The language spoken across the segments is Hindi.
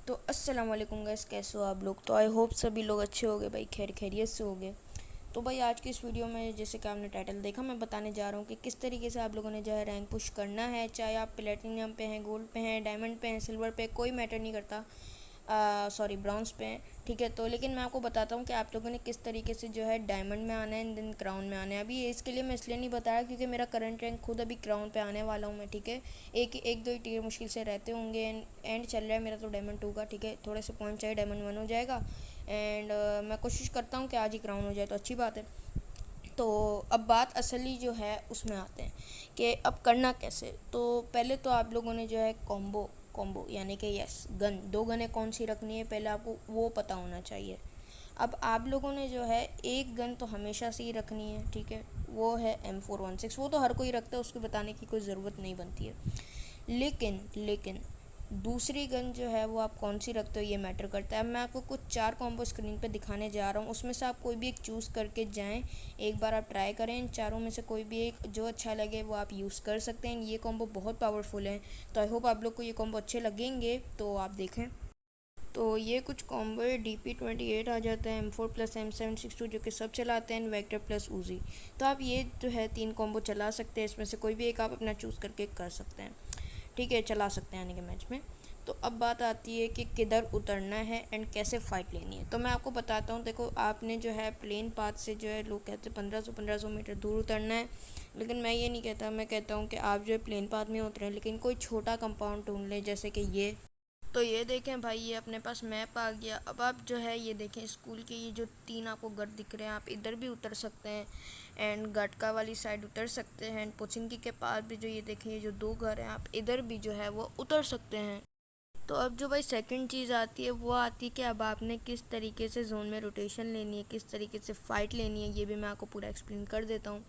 तो अस्सलाम वालेकुम गाइस, कैसे हो आप लोग। तो आई होप सभी लोग अच्छे होंगे भाई, खैरियत से होंगे। तो भाई आज की इस वीडियो में जैसे कि आपने टाइटल देखा, मैं बताने जा रहा हूँ कि किस तरीके से आप लोगों ने जो है रैंक पुश करना है। चाहे आप प्लेटिनम पे हैं, गोल्ड पे हैं, डायमंड पे हैं, सिल्वर पे, कोई मैटर नहीं करता। सॉरी, ब्रॉन्ज पे हैं, ठीक है। तो लेकिन मैं आपको बताता हूँ कि आप लोगों ने किस तरीके से जो है डायमंड में आना है एंड देन क्राउन में आना है। अभी इसके लिए मैं इसलिए नहीं बताया क्योंकि मेरा करंट रैंक खुद अभी क्राउन पे आने वाला हूँ मैं, ठीक है। एक दो ही टीयर मुश्किल से रहते होंगे एंड चल रहा है मेरा तो डायमंड 2 का, ठीक है। थोड़े से पॉइंट चाहिए, डायमंड 1 हो जाएगा। एंड मैं कोशिश करता हूँ कि आज ही क्राउन हो जाए तो अच्छी बात है। तो अब बात असली जो है उसमें आते हैं कि अब करना कैसे। तो पहले तो आप लोगों ने जो है कॉम्बो कॉम्बो यानी कि यस गन, दो गनें कौन सी रखनी है पहले आपको वो पता होना चाहिए। अब आप लोगों ने जो है एक गन तो हमेशा से ही रखनी है, ठीक है। वो है M416, वो तो हर कोई रखता है, उसको बताने की कोई ज़रूरत नहीं बनती है। लेकिन दूसरी गन जो है वो आप कौन सी रखते हो ये मैटर करता है। अब मैं आपको कुछ 4 कॉम्बो स्क्रीन पे दिखाने जा रहा हूँ, उसमें से आप कोई भी एक चूज़ करके जाएं। एक बार आप ट्राई करें, इन चारों में से कोई भी एक जो अच्छा लगे वो आप यूज़ कर सकते हैं। ये कॉम्बो बहुत पावरफुल है, तो आई होप आप लोग को ये कॉम्बो अच्छे लगेंगे, तो आप देखें। तो ये कुछ कॉम्बो है। DP28 आ जाता है, M4 प्लस M762 जो कि सब चलाते हैं, वेक्टर प्लस उजी। तो आप ये जो है 3 कॉम्बो चला सकते हैं, इसमें से कोई भी एक आप अपना चूज़ करके कर सकते हैं, ठीक है, चला सकते हैं आने के मैच में। तो अब बात आती है कि किधर उतरना है एंड कैसे फ़ाइट लेनी है। तो मैं आपको बताता हूँ, देखो आपने जो है प्लेन पाथ से जो है, लोग कहते हैं 1500 मीटर दूर उतरना है, लेकिन मैं ये नहीं कहता। मैं कहता हूँ कि आप जो है प्लेन पाथ में उतरें, लेकिन कोई छोटा कंपाउंड ढूंढ लें, जैसे कि ये। तो ये देखें भाई, ये अपने पास मैप आ गया। अब आप जो है ये देखें, स्कूल के ये जो 3 आपको घर दिख रहे हैं, आप इधर भी उतर सकते हैं एंड गटका वाली साइड उतर सकते हैं एंड पोचिंकी के पास भी जो ये देखें, ये जो 2 घर हैं, आप इधर भी जो है वो उतर सकते हैं। तो अब जो भाई सेकंड चीज़ आती है वो आती है कि अब आपने किस तरीके से जोन में रोटेशन लेनी है, किस तरीके से फ़ाइट लेनी है, ये भी मैं आपको पूरा एक्सप्लेन कर देता हूँ।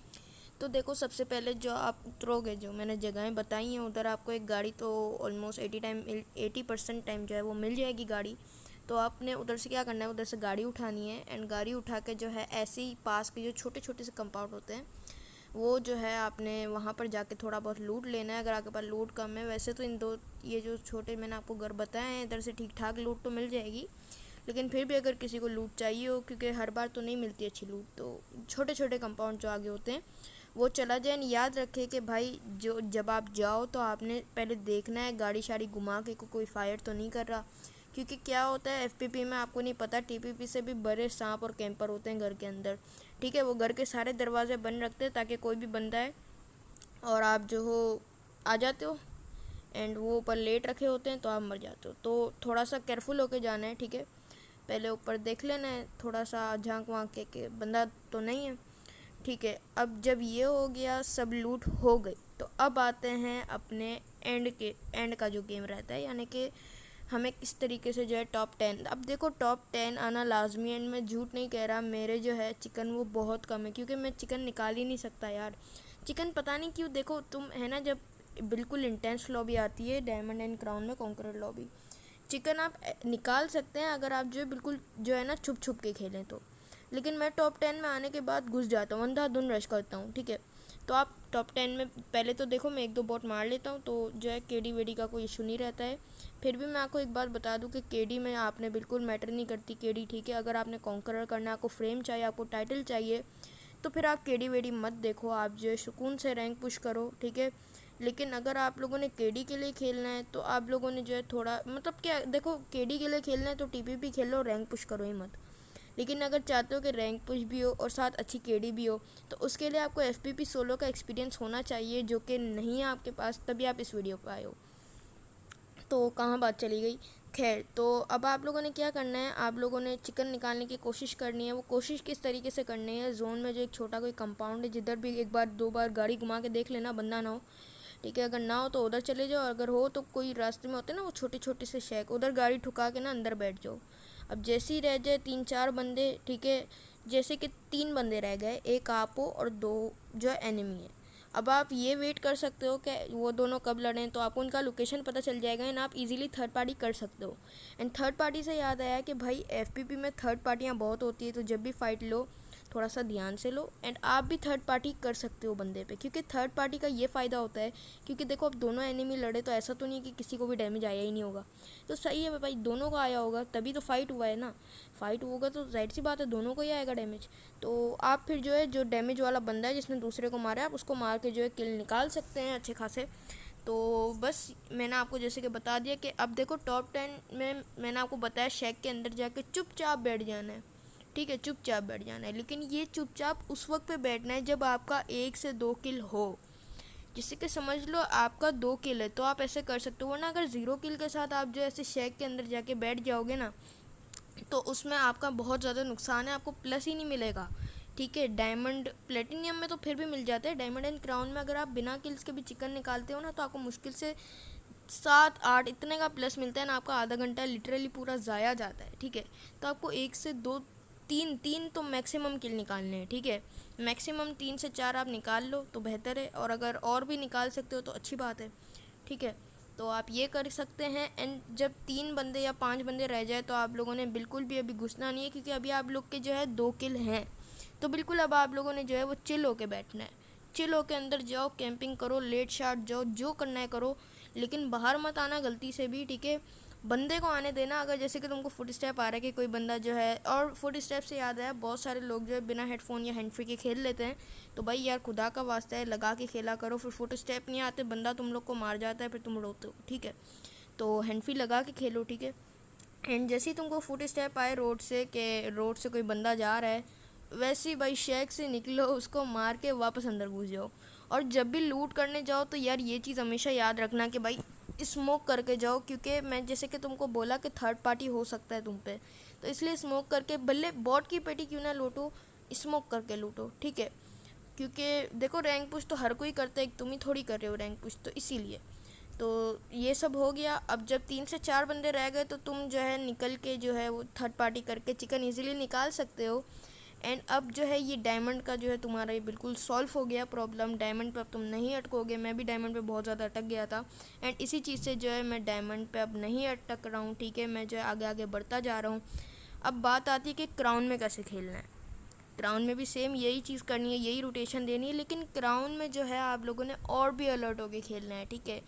तो देखो, सबसे पहले जो आप उतरोगे, जो मैंने जगहें बताई हैं, उधर आपको एक गाड़ी तो ऑलमोस्ट 80% टाइम जो है वो मिल जाएगी गाड़ी। तो आपने उधर से क्या करना है, उधर से गाड़ी उठानी है एंड गाड़ी उठा के जो है ऐसे ही पास के जो छोटे छोटे से कंपाउंड होते हैं, वो जो है आपने वहाँ पर जाके थोड़ा बहुत लूट लेना है। अगर आपके पास लूट कम है, वैसे तो इन दो ये जो छोटे मैंने आपको घर बताए हैं, इधर से ठीक ठाक लूट तो मिल जाएगी, लेकिन फिर भी अगर किसी को लूट चाहिए हो, क्योंकि हर बार तो नहीं मिलती अच्छी लूट, तो छोटे छोटे कंपाउंड जो आगे होते हैं वो चला जाए। याद रखें कि भाई जो जब आप जाओ तो आपने पहले देखना है गाड़ी शाड़ी घुमा के कोई फायर तो नहीं कर रहा, क्योंकि क्या होता है FPP में आपको नहीं पता, TPP से भी बड़े सांप और कैंपर होते हैं घर के अंदर, ठीक है। वो घर के सारे दरवाजे बंद रखते हैं ताकि कोई भी बंदा है और आप जो हो आ जाते हो एंड वो ऊपर लेट रखे होते हैं तो आप मर जाते हो। तो थोड़ा सा केयरफुल होके जाना है, ठीक है। पहले ऊपर देख लेना है, थोड़ा सा झांक वाँक के बंदा तो नहीं है, ठीक है। अब जब ये हो गया, सब लूट हो गई, तो अब आते हैं अपने एंड का जो गेम रहता है, यानी कि हमें किस तरीके से जो है टॉप 10। अब देखो, टॉप 10 आना लाजमी है, मैं झूठ नहीं कह रहा। मेरे जो है चिकन वो बहुत कम है, क्योंकि मैं चिकन निकाल ही नहीं सकता यार। चिकन पता नहीं क्यों, देखो तुम है ना, जब बिल्कुल इंटेंस लॉबी आती है डायमंड एंड क्राउन में, कॉन्करर लॉबी, चिकन आप निकाल सकते हैं अगर आप जो है बिल्कुल जो है ना छुप छुप के खेलें तो। लेकिन मैं टॉप 10 में आने के बाद घुस जाता हूँ, अंधाधुन रश करता हूँ, ठीक है। तो आप टॉप 10 में पहले तो देखो, मैं एक दो बॉट मार लेता हूँ, तो जो है KD वेडी का कोई इशू नहीं रहता है। फिर भी मैं आपको एक बात बता दूँ कि KD में आपने बिल्कुल मैटर नहीं करती KD, ठीक है। अगर आपने कॉन्करर करना है, आपको फ्रेम चाहिए, आपको टाइटल चाहिए, तो फिर आप KD वेडी मत देखो, आप जो है सुकून से रैंक पुश करो, ठीक है। लेकिन अगर आप लोगों ने KD के लिए खेलना है तो आप लोगों ने जो है थोड़ा, मतलब क्या, देखो KD के लिए खेलना है तो TPP खेलो, रैंक पुश करो ही मत। लेकिन अगर चाहते हो कि रैंक पुश भी हो और साथ अच्छी KD भी हो, तो उसके लिए आपको FPP सोलो का एक्सपीरियंस होना चाहिए, जो कि नहीं है आपके पास, तभी आप इस वीडियो पर आए हो। तो कहाँ बात चली गई। खैर, तो अब आप लोगों ने क्या करना है, आप लोगों ने चिकन निकालने की कोशिश करनी है। वो कोशिश किस तरीके से करनी है, जोन में जो एक छोटा कोई कंपाउंड है, जिधर भी एक बार दो बार गाड़ी घुमा के देख लेना, बंदा ना हो, ठीक है। अगर ना हो तो उधर चले जाओ, अगर हो तो कोई रास्ते में होते हैं ना वो छोटे छोटे से शेक, उधर गाड़ी ठुका के ना अंदर बैठ जाओ। अब जैसे ही रह जाए 3-4 बंदे, ठीक है, जैसे कि 3 बंदे रह गए, एक आप हो और 2 जो एनिमी है। अब आप ये वेट कर सकते हो कि वो दोनों कब लड़ें, तो आपको उनका लोकेशन पता चल जाएगा एंड आप इजीली थर्ड पार्टी कर सकते हो। एंड थर्ड पार्टी से याद आया कि भाई FPP में थर्ड पार्टियाँ बहुत होती है, तो जब भी फाइट लो थोड़ा सा ध्यान से लो। एंड आप भी थर्ड पार्टी कर सकते हो बंदे पे, क्योंकि थर्ड पार्टी का ये फ़ायदा होता है, क्योंकि देखो अब दोनों एनिमी लड़े तो ऐसा तो नहीं कि किसी को भी डैमेज आया ही नहीं होगा। तो सही है भाई, दोनों का आया होगा तभी तो फाइट हुआ है ना। फाइट होगा तो जाहिर सी बात है दोनों को ही आएगा डैमेज। तो आप फिर जो है जो डैमेज वाला बंदा है जिसने दूसरे को मारा है, आप उसको मार के जो है किल निकाल सकते हैं अच्छे खासे। तो बस मैंने आपको जैसे कि बता दिया कि अब देखो टॉप 10 में मैंने आपको बताया शेक के अंदर जाके चुपचाप बैठ जाना है, ठीक है, चुपचाप बैठ जाना है। लेकिन ये चुपचाप उस वक्त पे बैठना है जब आपका 1 से 2 किल हो। जैसे कि समझ लो आपका 2 किल है तो आप ऐसे कर सकते हो, वरना अगर 0 किल के साथ आप जो ऐसे शेक के अंदर जाके बैठ जाओगे ना तो उसमें आपका बहुत ज़्यादा नुकसान है, आपको प्लस ही नहीं मिलेगा, ठीक है। डायमंड प्लेटिनियम में तो फिर भी मिल जाते हैं, डायमंड एंड क्राउन में अगर आप बिना किल्स के भी चिकन निकालते हो ना तो आपको मुश्किल से 7-8 इतने का प्लस मिलता है ना, आपका आधा घंटा लिटरली पूरा ज़ाया जाता है, ठीक है। तो आपको 1 से 2 तीन तो मैक्सिमम किल निकालने हैं, ठीक है। मैक्सिमम 3 से 4 आप निकाल लो तो बेहतर है, और अगर और भी निकाल सकते हो तो अच्छी बात है, ठीक है। तो आप ये कर सकते हैं। एंड जब 3 बंदे या 5 बंदे रह जाए तो आप लोगों ने बिल्कुल भी अभी घुसना नहीं है, क्योंकि अभी आप लोग के जो है 2 किल हैं। तो बिल्कुल अब आप लोगों ने जो है वो चिल होके बैठना है, चिल होके अंदर जाओ, कैंपिंग करो, लेट शार्ट जाओ, जो करना है करो, लेकिन बाहर मत आना गलती से भी, ठीक है। बंदे को आने देना, अगर जैसे कि तुमको फुट स्टेप आ रहा है कि कोई बंदा जो है, और फुट स्टेप से याद आया बहुत सारे लोग जो है बिना हेडफोन या हैंड फ्री के खेल लेते हैं, तो भाई यार खुदा का वास्ता है लगा के खेला करो, फिर फुट स्टेप नहीं आते बंदा तुम लोग को मार जाता है, फिर तुम रोते हो, ठीक है। तो हैंड फ्री लगा के खेलो, ठीक है। एंड जैसे ही तुमको फुट स्टेप आए रोड से कि रोड से कोई बंदा जा रहा है, वैसे ही भाई शेक से निकलो, उसको मार के वापस अंदर घुस जाओ। और जब भी लूट करने जाओ तो यार ये चीज़ हमेशा याद रखना कि भाई स्मोक करके जाओ, क्योंकि मैं जैसे कि तुमको बोला कि थर्ड पार्टी हो सकता है तुम पे, तो इसलिए स्मोक करके, भले बॉट की पेटी क्यों ना लूटो, स्मोक करके लूटो, ठीक है। क्योंकि देखो रैंक पुश तो हर कोई करता है, तुम ही थोड़ी कर रहे हो रैंक पुश, तो इसीलिए। तो ये सब हो गया। अब जब 3 से 4 बंदे रह गए तो तुम जो है निकल के जो है वो थर्ड पार्टी करके चिकन इजीली निकाल सकते हो। एंड अब जो है ये डायमंड का जो है तुम्हारा ये बिल्कुल सॉल्व हो गया प्रॉब्लम, डायमंड पे अब तुम नहीं अटकोगे। मैं भी डायमंड पे बहुत ज़्यादा अटक गया था, एंड इसी चीज़ से जो है मैं डायमंड पे अब नहीं अटक रहा हूँ, ठीक है। मैं जो है आगे आगे बढ़ता जा रहा हूँ। अब बात आती है कि क्राउन में कैसे खेलना है। क्राउन में भी सेम यही चीज़ करनी है, यही रोटेशन देनी है, लेकिन क्राउन में जो है आप लोगों ने और भी अलर्ट होके खेलना है, ठीक है।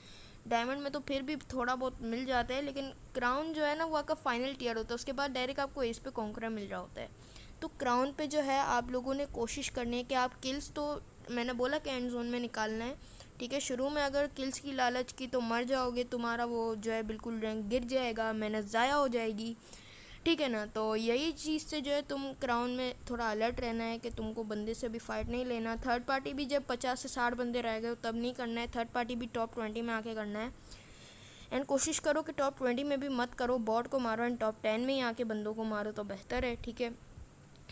डायमंड में तो फिर भी थोड़ा बहुत मिल जाता है, लेकिन क्राउन जो है ना वो आपका फाइनल टियर होता है, उसके बाद डायरेक्ट आपको एस पे कॉन्करर मिल रहा होता है। तो क्राउन पे जो है आप लोगों ने कोशिश करनी है कि आप किल्स, तो मैंने बोला कि एंड जोन में निकालना है, ठीक है। शुरू में अगर किल्स की लालच की तो मर जाओगे, तुम्हारा वो जो है बिल्कुल रैंक गिर जाएगा, मेहनत ज़ाया हो जाएगी, ठीक है ना। तो यही चीज़ से जो है तुम क्राउन में थोड़ा अलर्ट रहना है कि तुमको बंदे से भी फाइट नहीं लेना। थर्ड पार्टी भी जब 50 से 60 बंदे रह गए तब नहीं करना है, थर्ड पार्टी भी टॉप 20 में आके करना है। एंड कोशिश करो कि टॉप 20 में भी मत करो, बॉट को मारो, एंड टॉप 10 में ही आके बंदों को मारो तो बेहतर है, ठीक है।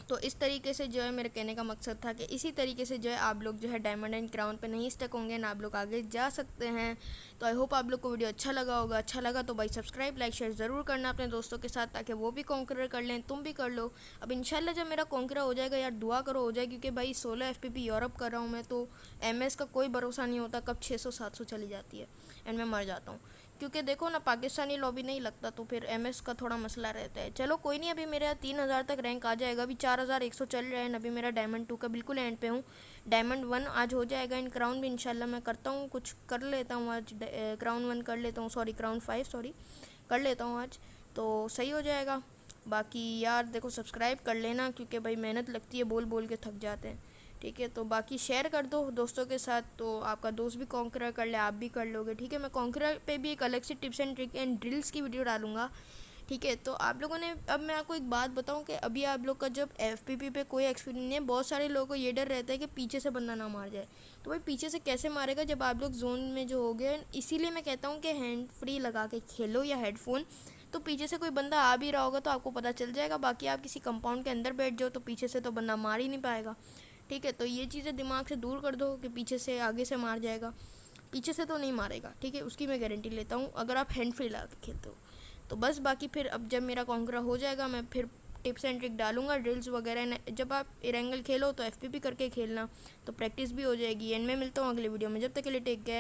तो इस तरीके से जो है मेरे कहने का मकसद था कि इसी तरीके से जो है आप लोग जो है डायमंड एंड क्राउन पे नहीं स्टक होंगे ना, आप लोग आगे जा सकते हैं। तो आई होप आप लोग को वीडियो अच्छा लगा होगा। अच्छा लगा तो भाई सब्सक्राइब लाइक शेयर ज़रूर करना अपने दोस्तों के साथ, ताकि वो भी कॉन्करर कर लें, तुम भी कर लो। अब इंशाल्लाह जब मेरा कॉन्करर हो जाएगा यार दुआ करो हो जाए, क्योंकि भाई 16 FPP यूरोप कर रहा हूँ मैं, तो MS का कोई भरोसा नहीं होता कब 600-700 चली जाती है एंड मैं मर जाता हूँ। क्योंकि देखो ना पाकिस्तानी लॉबी नहीं लगता तो फिर MS का थोड़ा मसला रहता है। चलो कोई नहीं, अभी मेरा 3000 तक रैंक आ जाएगा, अभी 4100 चल रहा है, अभी मेरा डायमंड 2 का बिल्कुल एंड पे हूँ। डायमंड 1 आज हो जाएगा, इन क्राउन भी इंशाल्लाह मैं करता हूँ, कुछ कर लेता हूँ आज, क्राउन 1 कर लेता हूँ, सॉरी क्राउन 5 सॉरी कर लेता हूँ आज, तो सही हो जाएगा। बाकी यार देखो सब्सक्राइब कर लेना, क्योंकि भाई मेहनत लगती है, बोल बोल के थक जाते हैं, ठीक है। तो बाकी शेयर कर दो दोस्तों के साथ, तो आपका दोस्त भी कॉन्करर कर ले, आप भी कर लोगे, ठीक है। मैं कॉन्करर पे भी एक अलग से tips and trick and drills की वीडियो डालूंगा, ठीक है। तो आप लोगों ने, अब मैं आपको एक बात बताऊं कि अभी आप लोग का जब FPP पे कोई एक्सपीरियंस नहीं है, बहुत सारे लोगों को ये डर रहता है कि पीछे से बंदा ना मार जाए। तो भाई पीछे से कैसे मारेगा जब आप लोग जोन में जो हो गए। इसीलिए मैं कहता हूँ कि हैंड फ्री लगा के खेलो या हेडफोन, तो पीछे से कोई बंदा आ भी रहा होगा तो आपको पता चल जाएगा। बाकी आप किसी कंपाउंड के अंदर बैठ जाओ तो पीछे से तो बंदा मार ही नहीं पाएगा, ठीक है। तो ये चीज़ें दिमाग से दूर कर दो कि पीछे से आगे से मार जाएगा, पीछे से तो नहीं मारेगा, ठीक है, उसकी मैं गारंटी लेता हूँ अगर आप हैंड फ्री लगा के खेलते हो। तो बस बाकी फिर अब जब मेरा कॉन्करर हो जाएगा मैं फिर टिप्स एंड ट्रिक डालूंगा, ड्रिल्स वगैरह। जब आप इरेंगल खेलो तो FPP करके खेलना, तो प्रैक्टिस भी हो जाएगी। एंड मैं मिलता हूँ अगले वीडियो में, जब तक के लिए टेक केयर।